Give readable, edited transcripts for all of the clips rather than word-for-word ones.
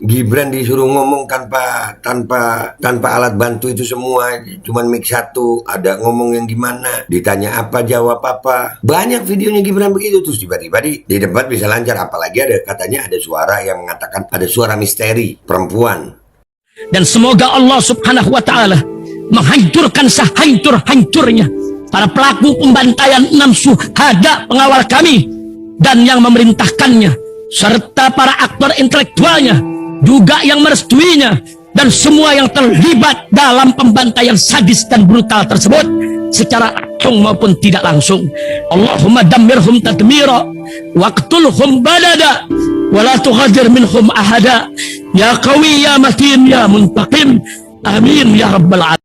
Gibran disuruh ngomong tanpa alat bantu itu semua, cuman mic satu, ada ngomong yang gimana, ditanya apa jawab apa. Banyak videonya Gibran begitu, terus tiba-tiba di debat bisa lancar, apalagi ada katanya ada suara yang mengatakan ada suara misteri perempuan. Dan semoga Allah Subhanahu wa taala menghancurkan sehancur-hancurnya para pelaku pembantaian 6 syuhada pengawal kami dan yang memerintahkannya, serta para aktor intelektualnya juga yang merestuinya, dan semua yang terlibat dalam pembantaian sadis dan brutal tersebut secara langsung maupun tidak langsung. Allahumma dammirhum tadmira waqtulhum badada wala tughadir minhum ahada ya qawi ya matin ya muntaqim amin ya rabbal alamin.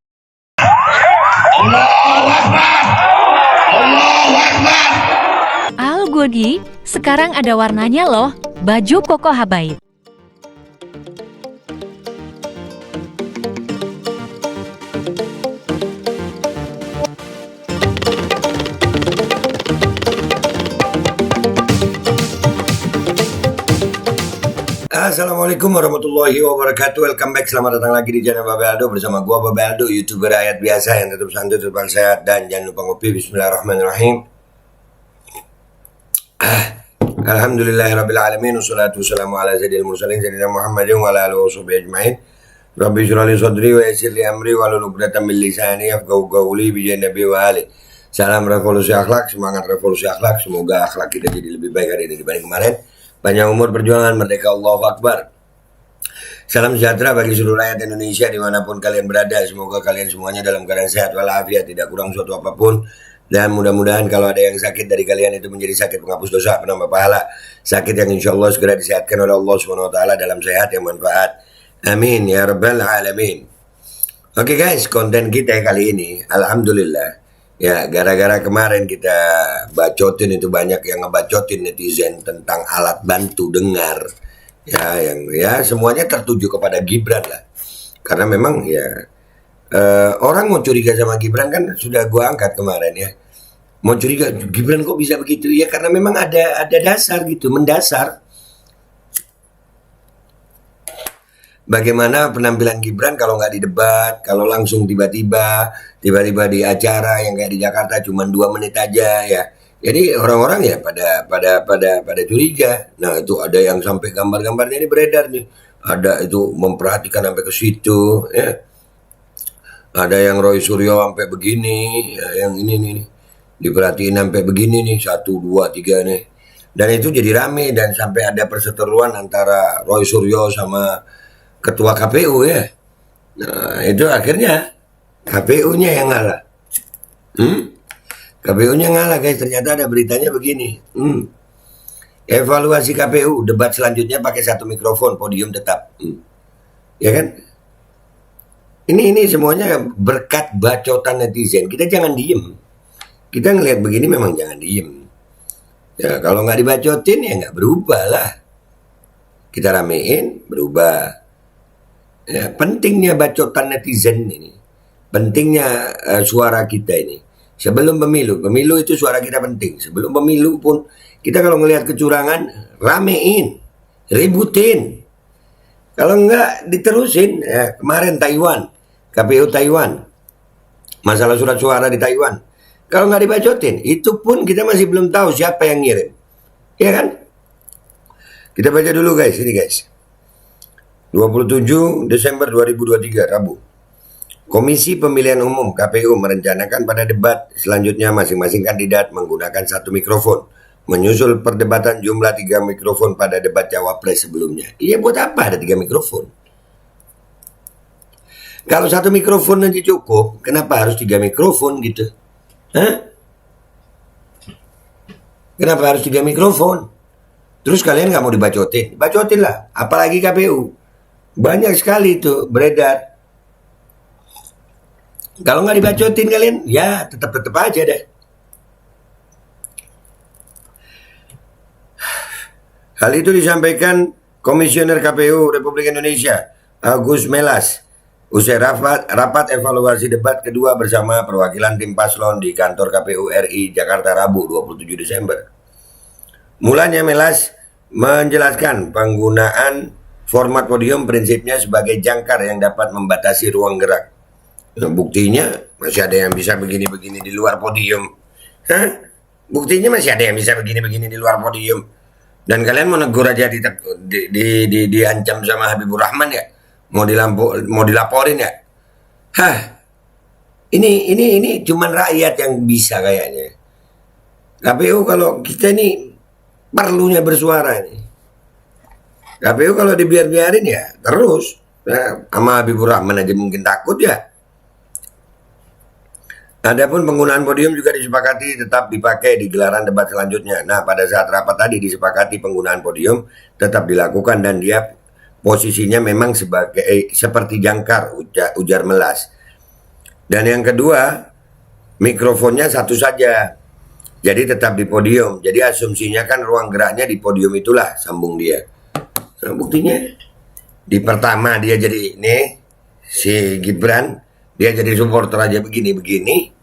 Al Godi, sekarang ada warnanya loh, baju koko habaib. Assalamualaikum warahmatullahi wabarakatuh. Welcome back, selamat datang lagi di channel Babe Aldo bersama gua Babe Aldo, YouTuber rakyat biasa yang tetap santai, tetap sehat, dan jangan lupa ngopi. Bismillahirrahmanirrahim. Alhamdulillahirabbil alamin, wassalatu wassalamu ala sayyidil mursalin sayyidina Muhammadin wa ala alihi washabihi ajmain. Rabbi shrah li sadri wa yassir li amri wahlul 'uqdatam min lisani yafqahu qawli bi nabi wa ali. Salam revolusi akhlak, semangat revolusi akhlak. Semoga akhlak kita jadi lebih baik hari ini dibanding kemarin. Panjang umur perjuangan, merdeka, Allahu Akbar. Salam sejahtera bagi seluruh rakyat Indonesia dimanapun kalian berada. Semoga kalian semuanya dalam keadaan sehat walafiat, tidak kurang suatu apapun. Dan mudah-mudahan kalau ada yang sakit dari kalian itu menjadi sakit penghapus dosa, penambah pahala. Sakit yang insya Allah segera disehatkan oleh Allah SWT dalam sehat yang manfaat. Amin ya rabbal alamin. Oke guys, konten kita kali ini alhamdulillah, ya gara-gara kemarin kita bacotin, itu banyak yang ngebacotin netizen tentang alat bantu dengar, ya yang ya semuanya tertuju kepada Gibran lah, karena memang ya orang mau curiga sama Gibran kan sudah gua angkat kemarin ya, mau curiga Gibran kok bisa begitu ya, karena memang ada dasar gitu, mendasar. Bagaimana penampilan Gibran kalau nggak di debat, kalau langsung tiba-tiba di acara yang kayak di Jakarta cuma 2 menit aja ya. Jadi orang-orang ya pada curiga. Nah, itu ada yang sampai gambar-gambarnya ini beredar nih. Ada itu memperhatikan sampai ke situ ya. Ada yang Roy Suryo sampai begini, ya, yang ini nih diperhatiin sampai begini nih, 1 2 3 nih. Dan itu jadi rame dan sampai ada perseteruan antara Roy Suryo sama Ketua KPU ya. Nah, itu akhirnya KPU-nya yang ngalah. KPU-nya ngalah guys, ternyata ada beritanya begini. Evaluasi KPU, debat selanjutnya pakai 1 mikrofon, podium tetap. Ya kan? Ini semuanya berkat bacotan netizen. Kita jangan diem. Kita ngelihat begini memang jangan diem. Ya, kalau nggak dibacotin ya nggak berubah lah. Kita ramein, berubah. Ya, pentingnya bacotan netizen ini, pentingnya suara kita ini. Sebelum pemilu itu suara kita penting. Sebelum pemilu pun kita kalau ngelihat kecurangan, ramein, ributin. Kalau enggak diterusin. Ya, kemarin Taiwan, KPU Taiwan, masalah surat suara di Taiwan. Kalau nggak dibacotin, itu pun kita masih belum tahu siapa yang ngirim. Ya kan? Kita baca dulu guys, ini guys. 27 Desember 2023 Rabu. Komisi Pemilihan Umum KPU merencanakan pada debat selanjutnya masing-masing kandidat menggunakan 1 mikrofon, menyusul perdebatan jumlah 3 mikrofon pada debat Cawapres sebelumnya. Iya, buat apa ada 3 mikrofon? Kalau 1 mikrofon aja cukup, kenapa harus 3 mikrofon gitu? Hah? Kenapa harus 3 mikrofon? Terus kalian nggak mau dibacotin? Bacotin lah, apalagi KPU. Banyak sekali itu beredar. Kalau nggak dibacotin kalian, ya tetap aja deh. Hal itu disampaikan Komisioner KPU Republik Indonesia Agus Melas usai rapat evaluasi debat kedua bersama perwakilan tim paslon di kantor KPU RI Jakarta Rabu 27 Desember. Mulanya Melas menjelaskan penggunaan Format podium prinsipnya sebagai jangkar yang dapat membatasi ruang gerak. Nah, buktinya masih ada yang bisa begini-begini di luar podium. Hah? Buktinya masih ada yang bisa begini-begini di luar podium. Dan kalian mau negur aja diancam sama Habibur Rahman ya? Mau dilaporin ya? Hah? Ini cuman rakyat yang bisa kayaknya. KPU kalau kita ini perlunya bersuara nih. KPU kalau dibiarin ya terus. Nah, sama Habibur Rahman aja mungkin takut ya. Adapun penggunaan podium juga disepakati tetap dipakai di gelaran debat selanjutnya. Nah, pada saat rapat tadi disepakati penggunaan podium tetap dilakukan dan dia posisinya memang seperti jangkar, ujar Melas. Dan yang kedua, mikrofonnya satu saja. Jadi tetap di podium. Jadi asumsinya kan ruang geraknya di podium itulah, sambung dia. Nah, buktinya di pertama dia jadi ini si Gibran, dia jadi supporter aja begini-begini.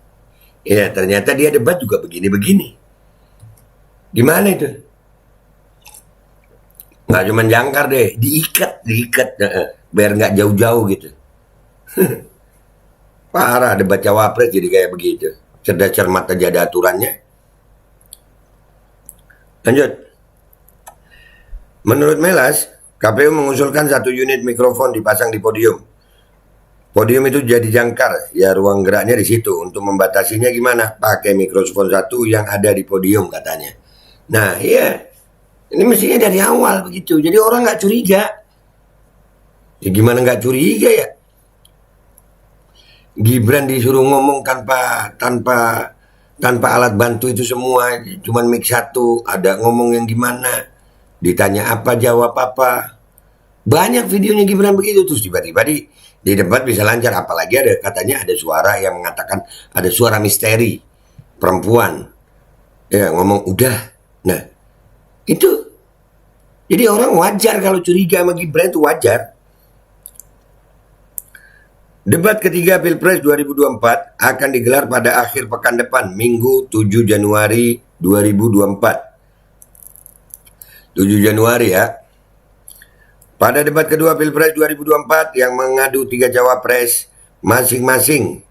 Ya ternyata dia debat juga begini-begini. Gimana itu? Nggak cuma jangkar deh, diikat, biar nggak jauh-jauh gitu. Parah debat cawapres jadi kayak begitu. Cerdas cermat aja ada aturannya. Lanjut. Menurut Melas, KPU mengusulkan 1 unit mikrofon dipasang di podium. Podium itu jadi jangkar, ya ruang geraknya di situ. Untuk membatasinya gimana? Pakai mikrofon 1 yang ada di podium katanya. Nah, iya. Ini mestinya dari awal begitu. Jadi orang nggak curiga. Ya gimana nggak curiga ya? Gibran disuruh ngomong tanpa alat bantu itu semua, cuman mic 1, ada ngomong yang gimana, ditanya apa jawab apa. Banyak videonya Gibran begitu, terus tiba-tiba di debat bisa lancar, apalagi ada katanya ada suara yang mengatakan ada suara misteri perempuan. Ya ngomong udah. Nah, itu jadi orang wajar kalau curiga sama Gibran, itu wajar. Debat ketiga Pilpres 2024 akan digelar pada akhir pekan depan, Minggu 7 Januari 2024. 7 Januari ya. Pada debat kedua Pilpres 2024 yang mengadu 3 cawapres masing-masing,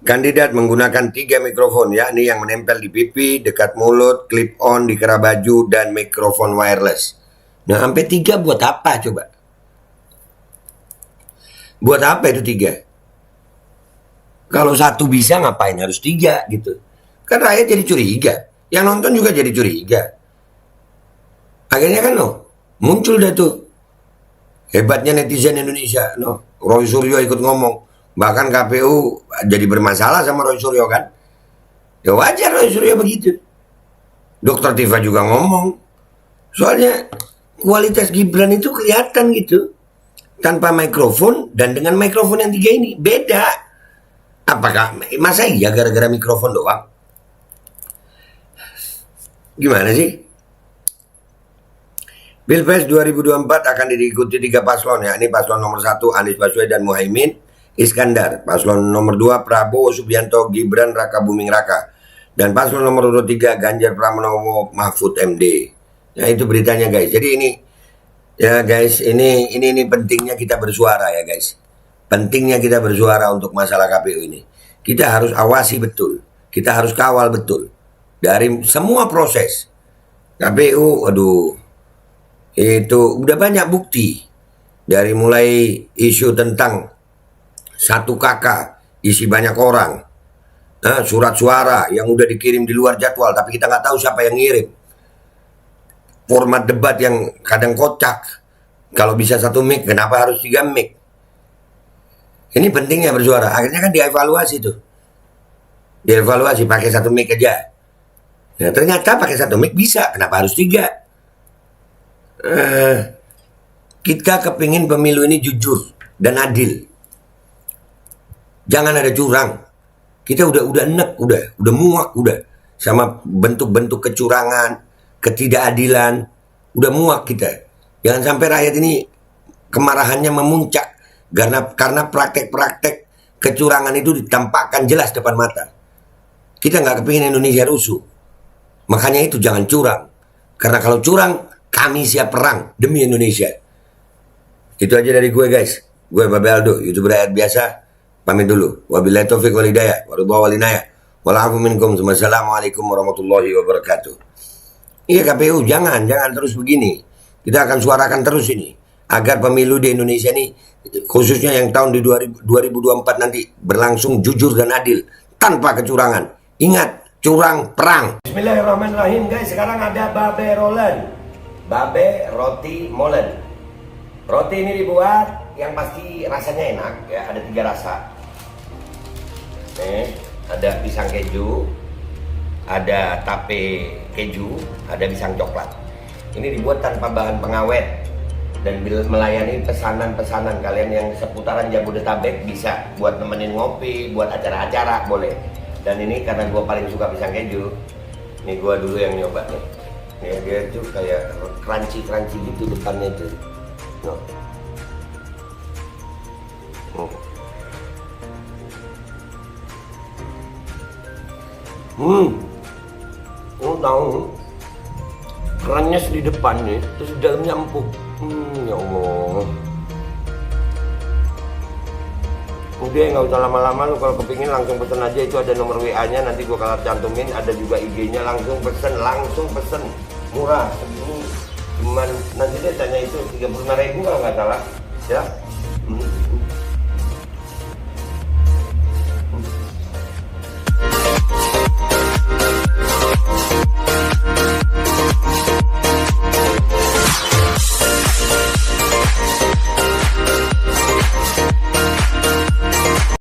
kandidat menggunakan 3 mikrofon, yakni yang menempel di pipi, dekat mulut, clip on di kerah baju, dan mikrofon wireless. Nah, sampai 3 buat apa coba? Buat apa itu 3? Kalau 1 bisa ngapain harus 3 gitu? Kan rakyat jadi curiga, yang nonton juga jadi curiga. Akhirnya kan muncul dah tuh hebatnya netizen Indonesia. Roy Suryo ikut ngomong, bahkan KPU jadi bermasalah sama Roy Suryo kan. Ya wajar Roy Suryo begitu. Dr. Tifa juga ngomong. Soalnya kualitas Gibran itu kelihatan gitu. Tanpa mikrofon dan dengan mikrofon yang 3 ini beda. Apakah masa iya gara-gara mikrofon doang? Gimana sih? Pilpres 2024 akan diikuti 3 paslon, yakni paslon nomor 1 Anies Baswedan Muhaimin Iskandar, paslon nomor 2 Prabowo Subianto Gibran Raka Buming Raka, dan paslon nomor 3 Ganjar Pranowo Mahfud MD. Nah itu beritanya guys. Jadi ini ya guys, ini pentingnya kita bersuara ya guys. Pentingnya kita bersuara untuk masalah KPU ini. Kita harus awasi betul. Kita harus kawal betul. Dari semua proses. KPU, itu udah banyak bukti. Dari mulai isu tentang 1 kakak, isi banyak orang. Surat suara yang udah dikirim di luar jadwal, tapi kita nggak tahu siapa yang ngirim. Format debat yang kadang kocak. Kalau bisa 1 mic, kenapa harus 3 mic? Ini pentingnya bersuara. Akhirnya kan dievaluasi tuh. Dievaluasi pakai 1 mic aja. Nah, ternyata pakai 1 mic bisa. Kenapa harus 3? Kita kepingin pemilu ini jujur dan adil. Jangan ada curang. Kita udah enek, udah muak, sama bentuk-bentuk kecurangan, ketidakadilan, udah muak kita. Jangan sampai rakyat ini kemarahannya memuncak karena praktek-praktek kecurangan itu ditampakkan jelas depan mata. Kita nggak kepingin Indonesia rusuh. Makanya itu jangan curang. Karena kalau curang, Kami siap perang demi Indonesia. Itu aja dari gue guys. Gue Babe Aldo, YouTuber rakyat biasa. Pamit dulu. Wabillahi taufiq wal hidayah. Waridha wal inayah. Walafu minkum. Wassalamualaikum warahmatullahi wabarakatuh. Iya KPU, jangan terus begini. Kita akan suarakan terus ini. Agar pemilu di Indonesia ini, khususnya yang tahun di 2024 nanti, berlangsung jujur dan adil. Tanpa kecurangan. Ingat, curang perang. Bismillahirrahmanirrahim guys. Sekarang ada Babe Rolen. Babe roti molen. Roti ini dibuat yang pasti rasanya enak ya, ada 3 rasa. Nih, ada pisang keju, ada tape keju, ada pisang coklat. Ini dibuat tanpa bahan pengawet dan melayani pesanan-pesanan kalian yang seputaran Jabodetabek, bisa buat nemenin ngopi, buat acara-acara boleh. Dan ini karena gue paling suka pisang keju, nih gue dulu yang nyoba nih. Ya, dia itu kayak crunchy gitu depannya itu. No. Tahu kerannya di depan nih, terus di dalamnya empuk. Ya Allah. Udah nggak usah lama-lama, lu kalau kepingin langsung pesen aja, itu ada nomor WA-nya, nanti gua kalau cantumin, ada juga IG-nya, langsung pesen, murah, segini, cuman nanti dia tanya itu 35.000 kalau nggak salah, ya.